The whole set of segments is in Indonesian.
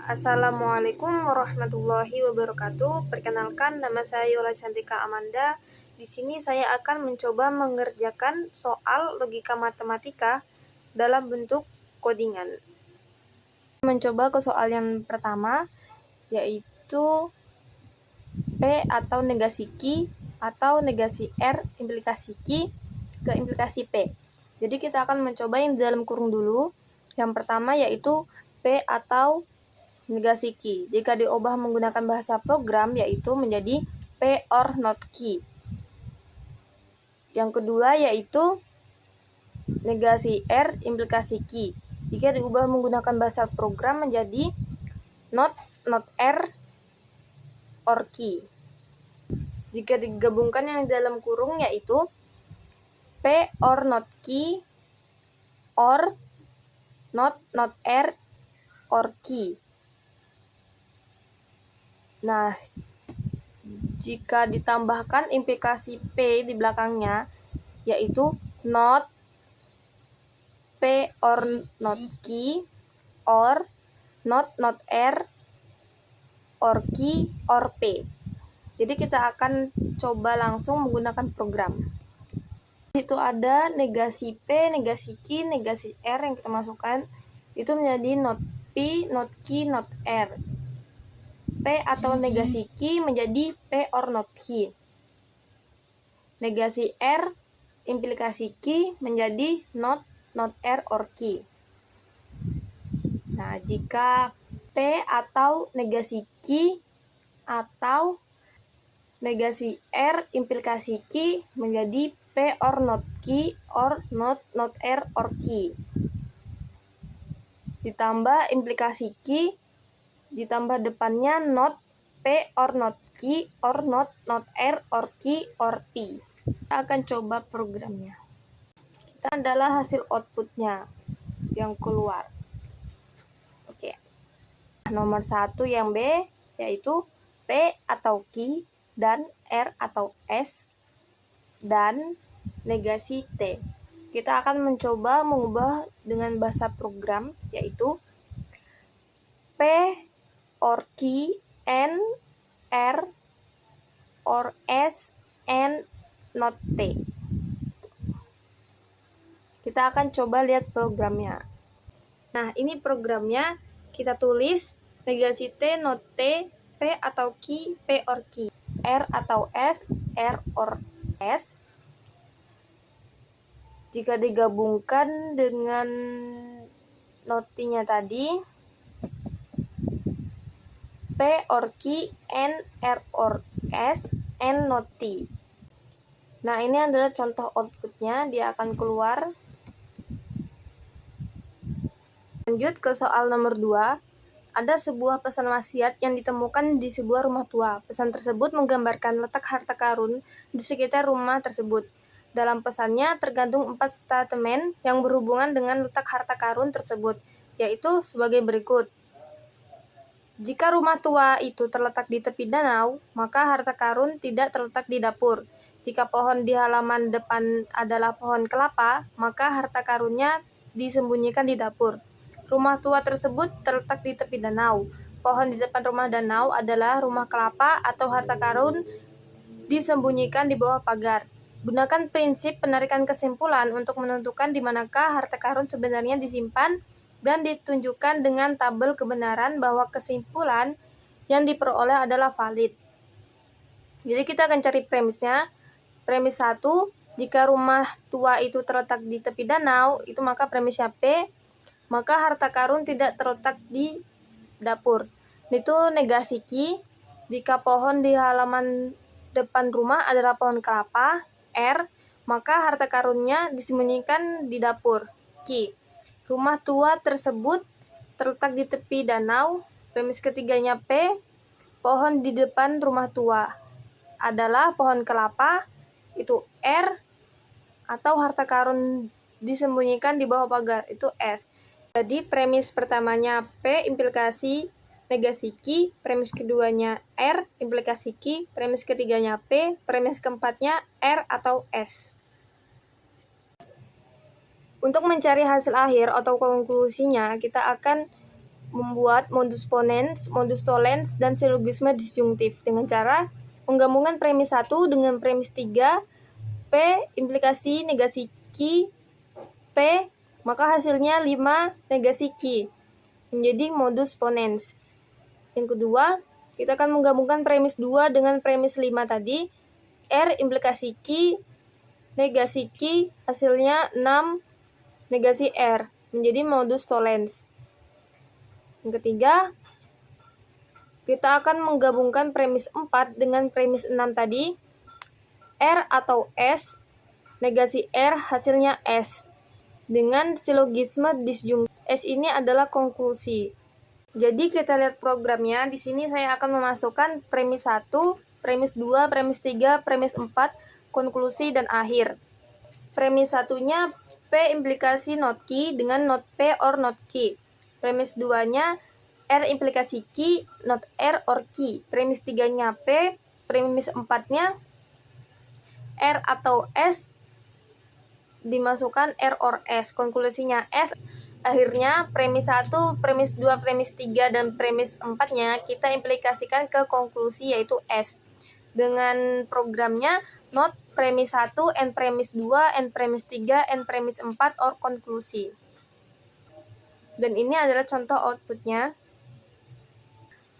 Assalamualaikum warahmatullahi wabarakatuh. Perkenalkan, nama saya Yola Cantika Amanda. Di sini saya akan mencoba mengerjakan soal logika matematika dalam bentuk codingan. Mencoba ke soal yang pertama, yaitu P atau negasi Q atau negasi R implikasi Q ke implikasi P. Jadi kita akan mencoba yang di dalam kurung dulu. Yang pertama yaitu P atau negasi Q. Jika diubah menggunakan bahasa program yaitu menjadi P or not Q. Yang kedua yaitu negasi R implikasi Q. Jika diubah menggunakan bahasa program menjadi not R or Q. Jika digabungkan yang di dalam kurung yaitu P or not Q or not R or Q. Nah, jika ditambahkan implikasi P di belakangnya, yaitu not P or not Q or not R or Q or P. Jadi kita akan coba langsung menggunakan program. Itu ada negasi P, negasi Q, negasi R yang kita masukkan. Itu menjadi not P, not Q, not R. P atau negasi Q menjadi P or not Q. Negasi R implikasi Q menjadi not R or Q. Nah, jika P atau negasi Q atau negasi R implikasi Q menjadi P or not Q or not R or Q. Ditambah implikasi Q, ditambah depannya not P or not Q or not R or Q or P. Kita akan coba programnya. Kita adalah hasil outputnya yang keluar. Oke. Nomor 1 yang B yaitu P atau Q dan R atau S dan negasi T. Kita akan mencoba mengubah dengan bahasa program yaitu P or Q and R or S and not T. Kita akan coba lihat programnya. Nah, ini programnya. Kita tulis negasi T, not T, P atau Q, P or Q, R atau S, R or S. Jika digabungkan dengan notinya tadi, P or Q and R or S and not T. Nah, ini adalah contoh outputnya, dia akan keluar. Lanjut ke soal nomor 2. Ada sebuah pesan wasiat yang ditemukan di sebuah rumah tua. Pesan tersebut menggambarkan letak harta karun di sekitar rumah tersebut. Dalam pesannya tergandung 4 statement yang berhubungan dengan letak harta karun tersebut, yaitu sebagai berikut. Jika rumah tua itu terletak di tepi danau, maka harta karun tidak terletak di dapur. Jika pohon di halaman depan adalah pohon kelapa, maka harta karunnya disembunyikan di dapur. Rumah tua tersebut terletak di tepi danau. Pohon di depan rumah danau adalah rumah kelapa atau harta karun disembunyikan di bawah pagar. Gunakan prinsip penarikan kesimpulan untuk menentukan di manakah harta karun sebenarnya disimpan dan ditunjukkan dengan tabel kebenaran bahwa kesimpulan yang diperoleh adalah valid. Jadi kita akan cari premisnya. Premis 1, jika rumah tua itu terletak di tepi danau, itu maka premisnya P, maka harta karun tidak terletak di dapur. Itu negasi Q, jika pohon di halaman depan rumah adalah pohon kelapa, R, maka harta karunnya disembunyikan di dapur, Q. Rumah tua tersebut terletak di tepi danau. Premis ketiganya P, pohon di depan rumah tua adalah pohon kelapa, itu R, atau harta karun disembunyikan di bawah pagar, itu S. Jadi premis pertamanya P implikasi negasi Q, premis keduanya R implikasi Q, premis ketiganya P, premis keempatnya R atau S. Untuk mencari hasil akhir atau konklusinya, kita akan membuat modus ponens, modus tollens, dan silogisme disjungtif dengan cara menggabungkan premis 1 dengan premis 3, P implikasi negasi Q, P maka hasilnya 5 negasi Q menjadi modus ponens. Yang kedua, kita akan menggabungkan premis 2 dengan premis 5 tadi, R implikasi Q negasi Q hasilnya 6 negasi R menjadi modus tollens. Yang ketiga, kita akan menggabungkan premis 4 dengan premis 6 tadi, R atau S negasi R hasilnya S dengan silogisme disjungtif. S ini adalah konklusi. Jadi kita lihat programnya. Di sini saya akan memasukkan premis 1, premis 2, premis 3, premis 4, konklusi dan akhir. Premis 1-nya P implikasi not Q dengan not P or not Q. Premis 2-nya R implikasi Q not R or Q. Premis 3-nya P, premis 4-nya R atau S dimasukkan R or S. Konklusinya S. Akhirnya premis 1, premis 2, premis 3, dan premis 4-nya kita implikasikan ke konklusi yaitu S. Dengan programnya not premis 1, and premis 2, and premis 3, and premis 4 or konklusi. Dan ini adalah contoh outputnya.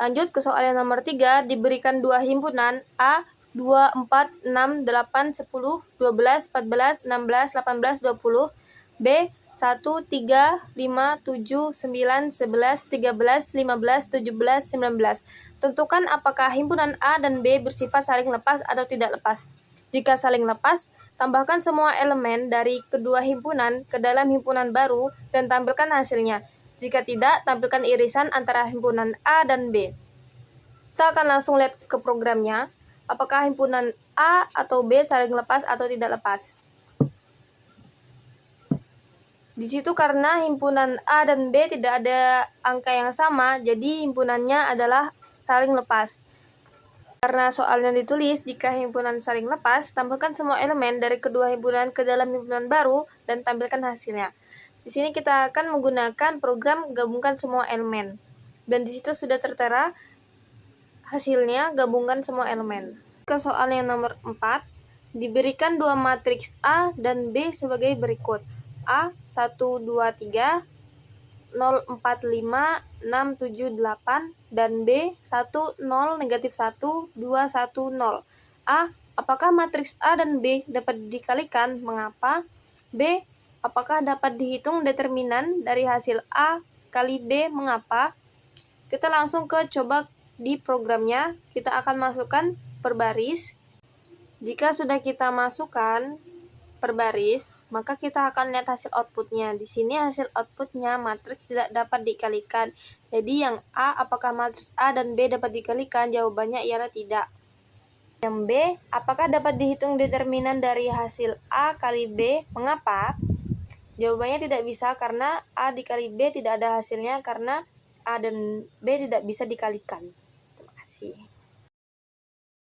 Lanjut ke soal yang nomor 3, diberikan dua himpunan A 2, 4, 6, 8, 10, 12, 14, 16, 18, 20, B 1, 3, 5, 7, 9, 11, 13, 15, 17, 19. Tentukan apakah himpunan A dan B bersifat saling lepas atau tidak lepas. Jika saling lepas, tambahkan semua elemen dari kedua himpunan ke dalam himpunan baru dan tampilkan hasilnya. Jika tidak, tampilkan irisan antara himpunan A dan B. Kita akan langsung lihat ke programnya. Apakah himpunan A atau B saling lepas atau tidak lepas. Di situ karena himpunan A dan B tidak ada angka yang sama, jadi himpunannya adalah saling lepas. Karena soalnya ditulis, jika himpunan saling lepas, tambahkan semua elemen dari kedua himpunan ke dalam himpunan baru dan tampilkan hasilnya. Di sini kita akan menggunakan program gabungkan semua elemen. Dan di situ sudah tertera hasilnya gabungkan semua elemen. Ke soal yang nomor 4, diberikan dua matriks A dan B sebagai berikut. A 1, 2, 3, 0, 4, 5, 6, 7, 8, dan B 1, 0, negatif 1, 2, 1, 0. A. Apakah matriks A dan B dapat dikalikan? Mengapa? B. Apakah dapat dihitung determinan dari hasil A kali B? Mengapa? Kita langsung ke coba di programnya. Kita akan masukkan per baris. Jika sudah kita masukkan per baris, maka kita akan lihat hasil outputnya. Di sini hasil outputnya matriks tidak dapat dikalikan. Jadi yang A, apakah matriks A dan B dapat dikalikan? Jawabannya ialah tidak. Yang B, apakah dapat dihitung determinan dari hasil A kali B? Mengapa? Jawabannya tidak bisa karena A dikali B tidak ada hasilnya karena A dan B tidak bisa dikalikan. Terima kasih.